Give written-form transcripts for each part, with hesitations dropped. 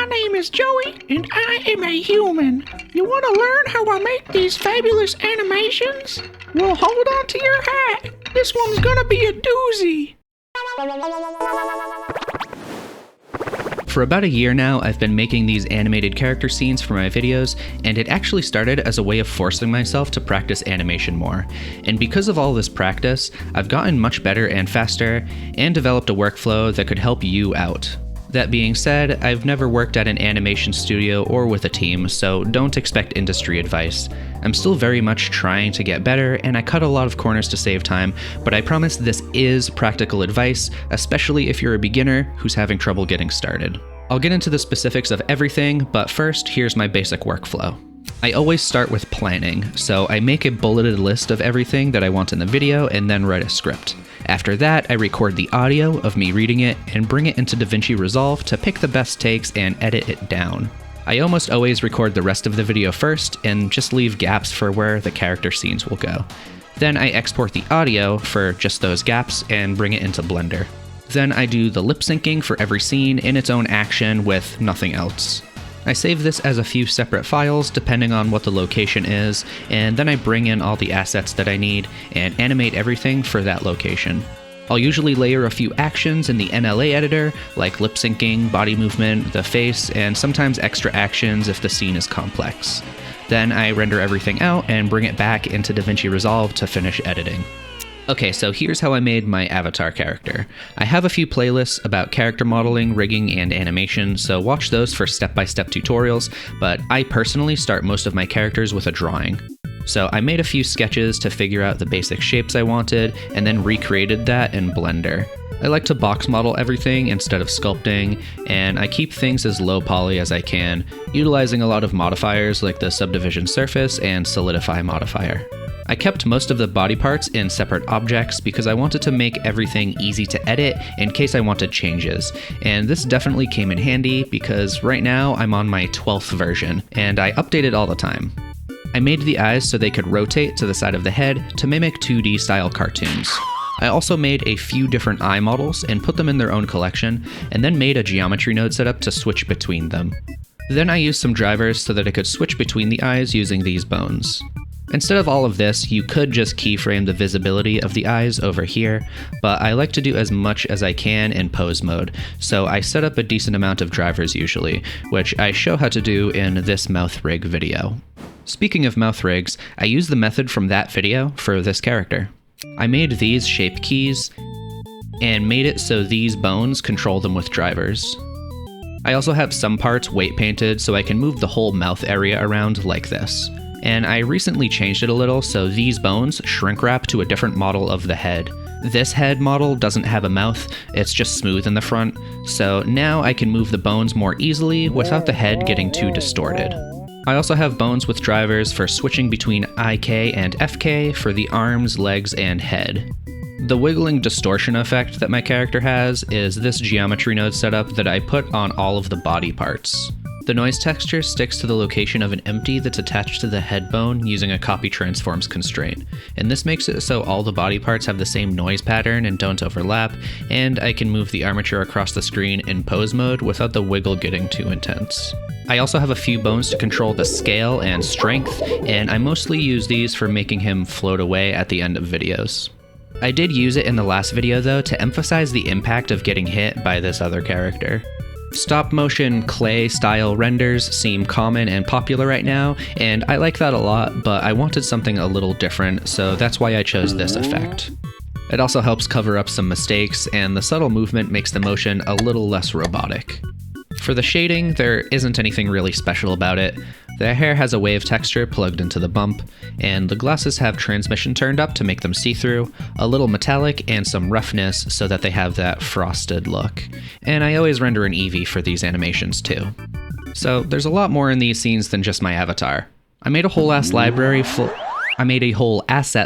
name is Joey, and I am a human. You want to learn how I make these fabulous animations? Well, hold on to your hat. This one's gonna be a doozy. For about a year now, I've been making these animated character scenes for my videos, and it actually started as a way of forcing myself to practice animation more. And because of all this practice, I've gotten much better and faster, and developed a workflow that could help you out. That being said, I've never worked at an animation studio or with a team, so don't expect industry advice. I'm still very much trying to get better, and I cut a lot of corners to save time, but I promise this is practical advice, especially if you're a beginner who's having trouble getting started. I'll get into the specifics of everything, but first, here's my basic workflow. I always start with planning, so I make a bulleted list of everything that I want in the video and then write a script. After that, I record the audio of me reading it and bring it into DaVinci Resolve to pick the best takes and edit it down. I almost always record the rest of the video first and just leave gaps for where the character scenes will go. Then I export the audio for just those gaps and bring it into Blender. Then I do the lip syncing for every scene in its own action with nothing else. I save this as a few separate files depending on what the location is, and then I bring in all the assets that I need and animate everything for that location. I'll usually layer a few actions in the NLA editor, like lip syncing, body movement, the face, and sometimes extra actions if the scene is complex. Then I render everything out and bring it back into DaVinci Resolve to finish editing. Okay, so here's how I made my avatar character. I have a few playlists about character modeling, rigging, and animation, so watch those for step-by-step tutorials, but I personally start most of my characters with a drawing. So I made a few sketches to figure out the basic shapes I wanted, and then recreated that in Blender. I like to box model everything instead of sculpting, and I keep things as low poly as I can, utilizing a lot of modifiers like the subdivision surface and solidify modifier. I kept most of the body parts in separate objects because I wanted to make everything easy to edit in case I wanted changes, and this definitely came in handy because right now I'm on my 12th version, and I update it all the time. I made the eyes so they could rotate to the side of the head to mimic 2D style cartoons. I also made a few different eye models and put them in their own collection, and then made a geometry node setup to switch between them. Then I used some drivers so that I could switch between the eyes using these bones. Instead of all of this, you could just keyframe the visibility of the eyes over here, but I like to do as much as I can in pose mode, so I set up a decent amount of drivers usually, which I show how to do in this mouth rig video. Speaking of mouth rigs, I use the method from that video for this character. I made these shape keys, and made it so these bones control them with drivers. I also have some parts weight painted so I can move the whole mouth area around like this. And I recently changed it a little so these bones shrink wrap to a different model of the head. This head model doesn't have a mouth, it's just smooth in the front, so now I can move the bones more easily without the head getting too distorted. I also have bones with drivers for switching between IK and FK for the arms, legs, and head. The wiggling distortion effect that my character has is this geometry node setup that I put on all of the body parts. The noise texture sticks to the location of an empty that's attached to the head bone using a copy transforms constraint, and this makes it so all the body parts have the same noise pattern and don't overlap, and I can move the armature across the screen in pose mode without the wiggle getting too intense. I also have a few bones to control the scale and strength, and I mostly use these for making him float away at the end of videos. I did use it in the last video though to emphasize the impact of getting hit by this other character. Stop motion clay style renders seem common and popular right now, and I like that a lot, but I wanted something a little different, so that's why I chose this effect. It also helps cover up some mistakes, and the subtle movement makes the motion a little less robotic. For the shading, there isn't anything really special about it. The hair has a wave texture plugged into the bump, and the glasses have transmission turned up to make them see-through, a little metallic, and some roughness so that they have that frosted look. And I always render an Eevee for these animations too. So there's a lot more in these scenes than just my avatar. I made a whole asset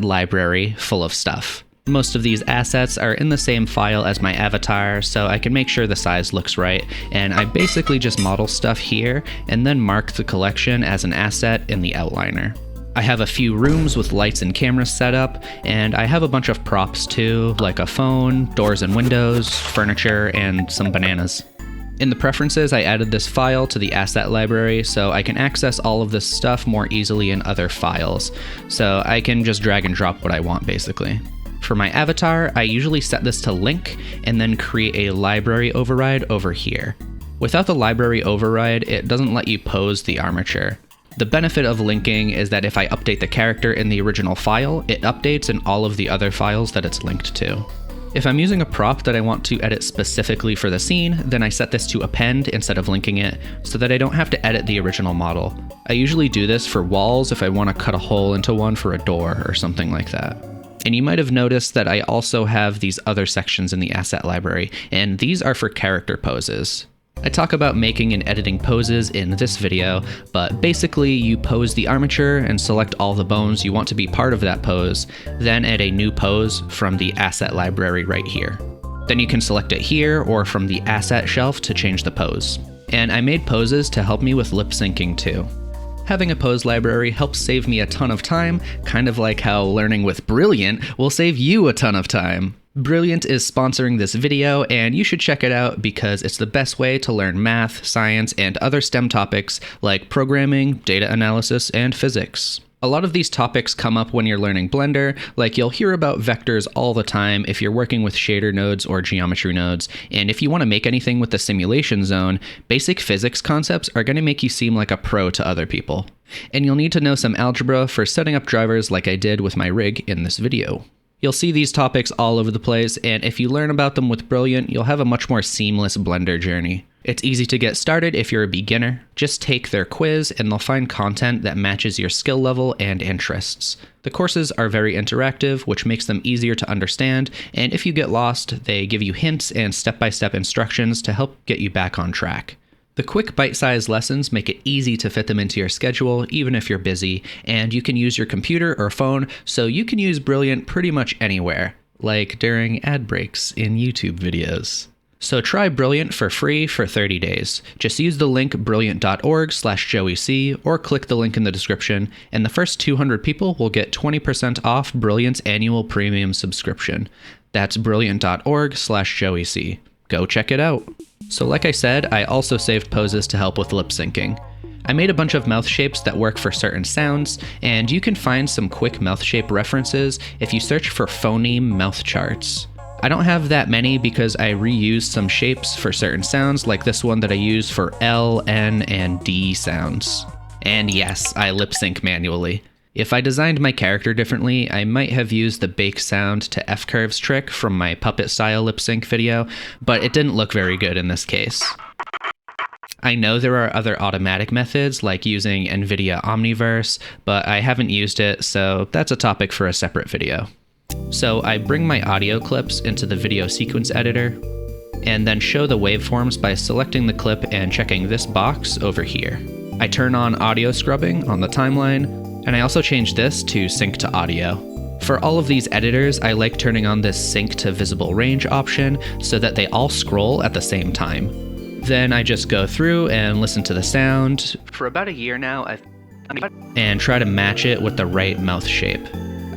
library full of stuff. Most of these assets are in the same file as my avatar, so I can make sure the size looks right, and I basically just model stuff here and then mark the collection as an asset in the outliner. I have a few rooms with lights and cameras set up, and I have a bunch of props too, like a phone, doors and windows, furniture, and some bananas. In the preferences, I added this file to the asset library so I can access all of this stuff more easily in other files. So I can just drag and drop what I want basically. For my avatar, I usually set this to link and then create a library override over here. Without the library override, it doesn't let you pose the armature. The benefit of linking is that if I update the character in the original file, it updates in all of the other files that it's linked to. If I'm using a prop that I want to edit specifically for the scene, then I set this to append instead of linking it, so that I don't have to edit the original model. I usually do this for walls if I want to cut a hole into one for a door or something like that. And you might have noticed that I also have these other sections in the asset library, and these are for character poses. I talk about making and editing poses in this video, but basically you pose the armature and select all the bones you want to be part of that pose, then add a new pose from the asset library right here. Then you can select it here or from the asset shelf to change the pose. And I made poses to help me with lip syncing too. Having a pose library helps save me a ton of time, kind of like how learning with Brilliant will save you a ton of time. Brilliant is sponsoring this video, and you should check it out because it's the best way to learn math, science, and other STEM topics like programming, data analysis, and physics. A lot of these topics come up when you're learning Blender, like you'll hear about vectors all the time if you're working with shader nodes or geometry nodes, and if you want to make anything with the simulation zone, basic physics concepts are going to make you seem like a pro to other people. And you'll need to know some algebra for setting up drivers like I did with my rig in this video. You'll see these topics all over the place, and if you learn about them with Brilliant, you'll have a much more seamless Blender journey. It's easy to get started if you're a beginner. Just take their quiz and they'll find content that matches your skill level and interests. The courses are very interactive, which makes them easier to understand, and if you get lost, they give you hints and step-by-step instructions to help get you back on track. The quick bite-sized lessons make it easy to fit them into your schedule, even if you're busy, and you can use your computer or phone, so you can use Brilliant pretty much anywhere, like during ad breaks in YouTube videos. So try Brilliant for free for 30 days. Just use the link brilliant.org/joec or click the link in the description, and the first 200 people will get 20% off Brilliant's annual premium subscription. That's brilliant.org/joec. Go check it out. So like I said, I also saved poses to help with lip syncing. I made a bunch of mouth shapes that work for certain sounds, and you can find some quick mouth shape references if you search for phoneme mouth charts. I don't have that many because I reused some shapes for certain sounds, like this one that I use for L, N, and D sounds. And yes, I lip sync manually. If I designed my character differently, I might have used the bake sound to F-curves trick from my puppet style lip sync video, but it didn't look very good in this case. I know there are other automatic methods like using NVIDIA Omniverse, but I haven't used it, so that's a topic for a separate video. So I bring my audio clips into the video sequence editor, and then show the waveforms by selecting the clip and checking this box over here. I turn on audio scrubbing on the timeline, and I also change this to sync to audio. For all of these editors, I like turning on this sync to visible range option so that they all scroll at the same time. Then I just go through and listen to the sound. For about a year now, and try to match it with the right mouth shape.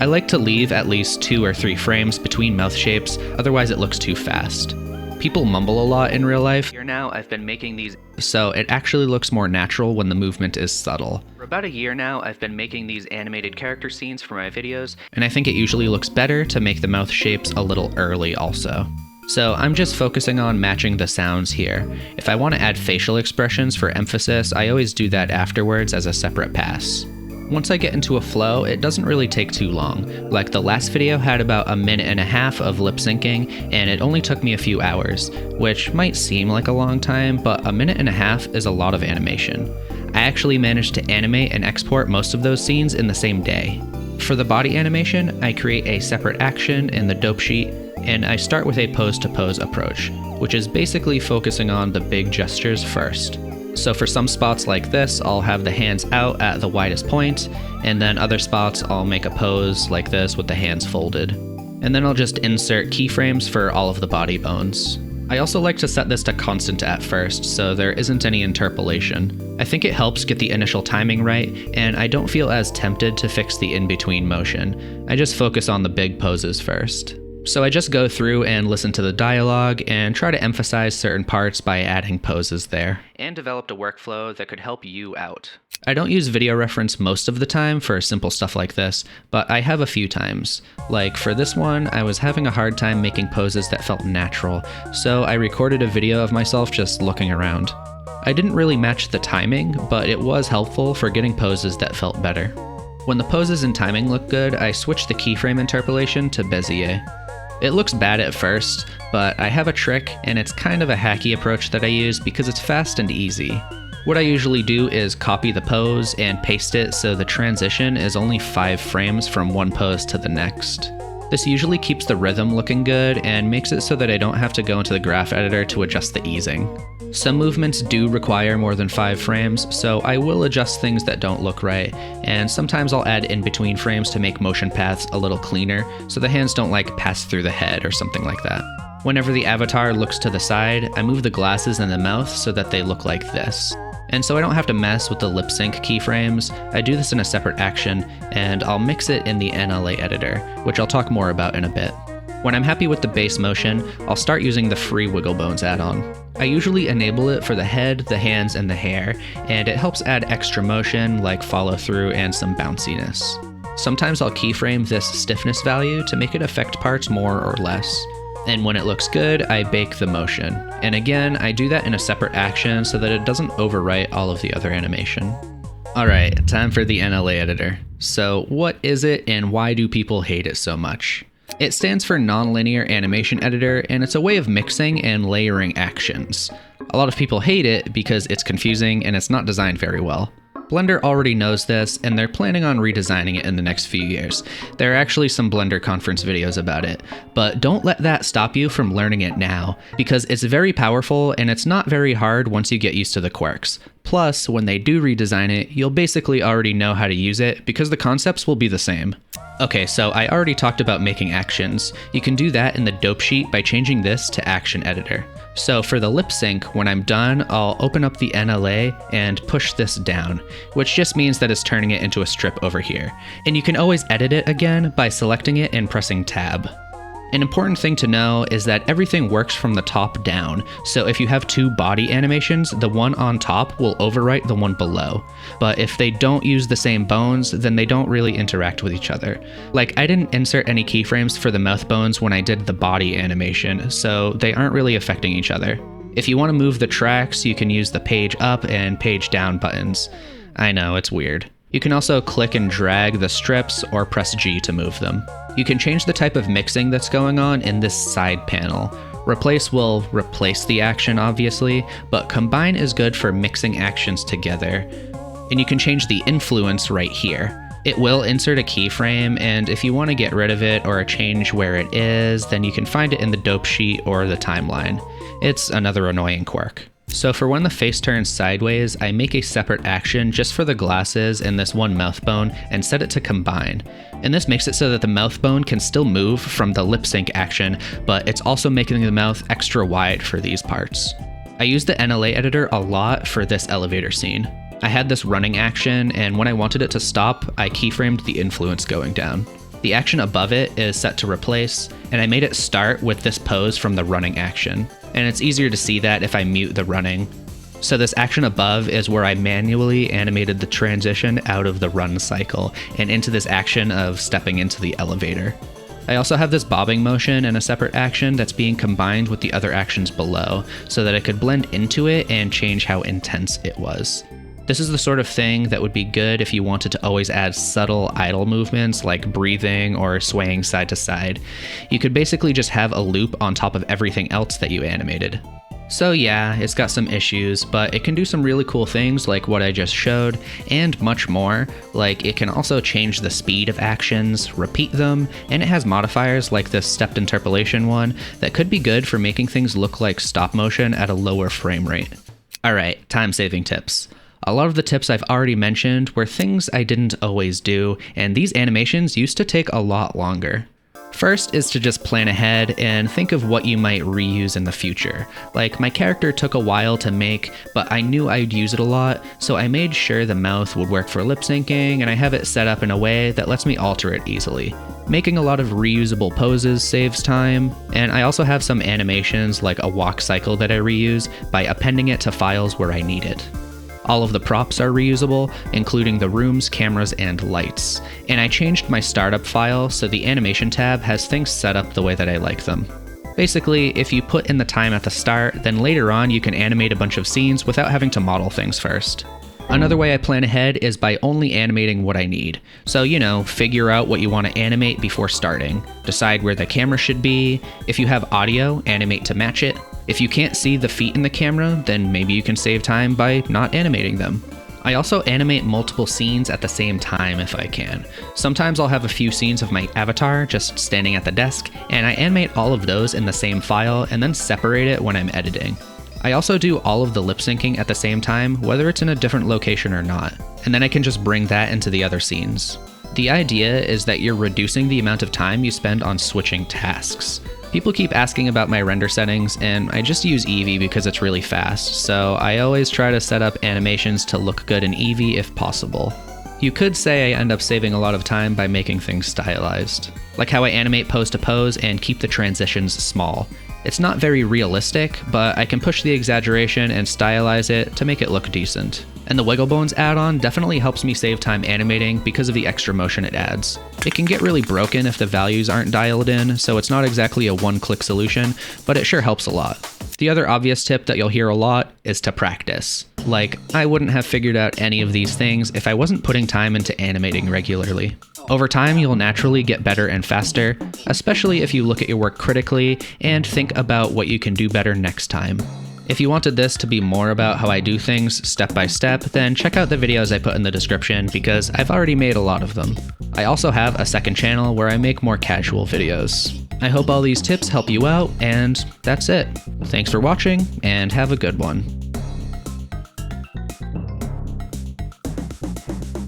I like to leave at least 2 or 3 frames between mouth shapes, otherwise it looks too fast. People mumble a lot in real life. Here now, I've been making these, so it actually looks more natural when the movement is subtle. For about a year now, I've been making these animated character scenes for my videos, and I think it usually looks better to make the mouth shapes a little early also. So I'm just focusing on matching the sounds here. If I want to add facial expressions for emphasis, I always do that afterwards as a separate pass. Once I get into a flow, it doesn't really take too long. Like the last video had about 1.5 minutes of lip syncing, and it only took me a few hours, which might seem like a long time, but 1.5 minutes is a lot of animation. I actually managed to animate and export most of those scenes in the same day. For the body animation, I create a separate action in the dope sheet, and I start with a pose-to-pose approach, which is basically focusing on the big gestures first. So for some spots like this, I'll have the hands out at the widest point, and then other spots I'll make a pose like this with the hands folded. And then I'll just insert keyframes for all of the body bones. I also like to set this to constant at first, so there isn't any interpolation. I think it helps get the initial timing right, and I don't feel as tempted to fix the in-between motion. I just focus on the big poses first. So I just go through and listen to the dialogue and try to emphasize certain parts by adding poses there. And developed a workflow that could help you out. I don't use video reference most of the time for simple stuff like this, but I have a few times. Like for this one, I was having a hard time making poses that felt natural, so I recorded a video of myself just looking around. I didn't really match the timing, but it was helpful for getting poses that felt better. When the poses and timing look good, I switch the keyframe interpolation to Bezier. It looks bad at first, but I have a trick, and it's kind of a hacky approach that I use because it's fast and easy. What I usually do is copy the pose and paste it so the transition is only 5 frames from one pose to the next. This usually keeps the rhythm looking good and makes it so that I don't have to go into the graph editor to adjust the easing. Some movements do require more than 5 frames, so I will adjust things that don't look right, and sometimes I'll add in-between frames to make motion paths a little cleaner, so the hands don't like pass through the head or something like that. Whenever the avatar looks to the side, I move the glasses and the mouth so that they look like this. And so I don't have to mess with the lip sync keyframes, I do this in a separate action, and I'll mix it in the NLA editor, which I'll talk more about in a bit. When I'm happy with the base motion, I'll start using the free Wiggle Bones add-on. I usually enable it for the head, the hands, and the hair, and it helps add extra motion like follow through and some bounciness. Sometimes I'll keyframe this stiffness value to make it affect parts more or less. And when it looks good, I bake the motion. And again, I do that in a separate action so that it doesn't overwrite all of the other animation. Alright, time for the NLA editor. So what is it and why do people hate it so much? It stands for Nonlinear Animation Editor, and it's a way of mixing and layering actions. A lot of people hate it because it's confusing and it's not designed very well. Blender already knows this, and they're planning on redesigning it in the next few years. There are actually some Blender conference videos about it, but don't let that stop you from learning it now, because it's very powerful and it's not very hard once you get used to the quirks. Plus, when they do redesign it, you'll basically already know how to use it because the concepts will be the same. Okay, so I already talked about making actions. You can do that in the dope sheet by changing this to Action Editor. So for the lip sync, when I'm done, I'll open up the NLA and push this down, which just means that it's turning it into a strip over here. And you can always edit it again by selecting it and pressing Tab. An important thing to know is that everything works from the top down, so if you have 2 body animations, the one on top will overwrite the one below. But if they don't use the same bones, then they don't really interact with each other. Like, I didn't insert any keyframes for the mouth bones when I did the body animation, so they aren't really affecting each other. If you want to move the tracks, you can use the page up and page down buttons. I know, it's weird. You can also click and drag the strips or press G to move them. You can change the type of mixing that's going on in this side panel. Replace will replace the action, obviously, but combine is good for mixing actions together. And you can change the influence right here. It will insert a keyframe, and if you want to get rid of it or change where it is, then you can find it in the dope sheet or the timeline. It's another annoying quirk. So for when the face turns sideways, I make a separate action just for the glasses and this one mouth bone and set it to combine. And this makes it so that the mouth bone can still move from the lip sync action, but it's also making the mouth extra wide for these parts. I use the NLA editor a lot for this elevator scene. I had this running action, and when I wanted it to stop, I keyframed the influence going down. The action above it is set to replace, and I made it start with this pose from the running action. And it's easier to see that if I mute the running. So this action above is where I manually animated the transition out of the run cycle and into this action of stepping into the elevator. I also have this bobbing motion in a separate action that's being combined with the other actions below so that I could blend into it and change how intense it was. This is the sort of thing that would be good if you wanted to always add subtle idle movements like breathing or swaying side to side. You could basically just have a loop on top of everything else that you animated. So yeah, it's got some issues, but it can do some really cool things like what I just showed, and much more. Like, it can also change the speed of actions, repeat them, and it has modifiers like this stepped interpolation one that could be good for making things look like stop motion at a lower frame rate. Alright, time-saving tips. A lot of the tips I've already mentioned were things I didn't always do, and these animations used to take a lot longer. First is to just plan ahead and think of what you might reuse in the future. Like, my character took a while to make, but I knew I'd use it a lot, so I made sure the mouth would work for lip syncing, and I have it set up in a way that lets me alter it easily. Making a lot of reusable poses saves time, and I also have some animations like a walk cycle that I reuse by appending it to files where I need it. All of the props are reusable, including the rooms, cameras, and lights. And I changed my startup file so the animation tab has things set up the way that I like them. Basically, if you put in the time at the start, then later on you can animate a bunch of scenes without having to model things first. Another way I plan ahead is by only animating what I need. So, figure out what you want to animate before starting. Decide where the camera should be. If you have audio, animate to match it. If you can't see the feet in the camera, then maybe you can save time by not animating them. I also animate multiple scenes at the same time if I can. Sometimes I'll have a few scenes of my avatar just standing at the desk, and I animate all of those in the same file and then separate it when I'm editing. I also do all of the lip syncing at the same time, whether it's in a different location or not, and then I can just bring that into the other scenes. The idea is that you're reducing the amount of time you spend on switching tasks. People keep asking about my render settings, and I just use Eevee because it's really fast, so I always try to set up animations to look good in Eevee if possible. You could say I end up saving a lot of time by making things stylized, like how I animate pose to pose and keep the transitions small. It's not very realistic, but I can push the exaggeration and stylize it to make it look decent. And the Wiggle Bones add-on definitely helps me save time animating because of the extra motion it adds. It can get really broken if the values aren't dialed in, so it's not exactly a one-click solution, but it sure helps a lot. The other obvious tip that you'll hear a lot is to practice. Like, I wouldn't have figured out any of these things if I wasn't putting time into animating regularly. Over time, you'll naturally get better and faster, especially if you look at your work critically and think about what you can do better next time. If you wanted this to be more about how I do things step by step, then check out the videos I put in the description because I've already made a lot of them. I also have a second channel where I make more casual videos. I hope all these tips help you out, and that's it. Thanks for watching, and have a good one.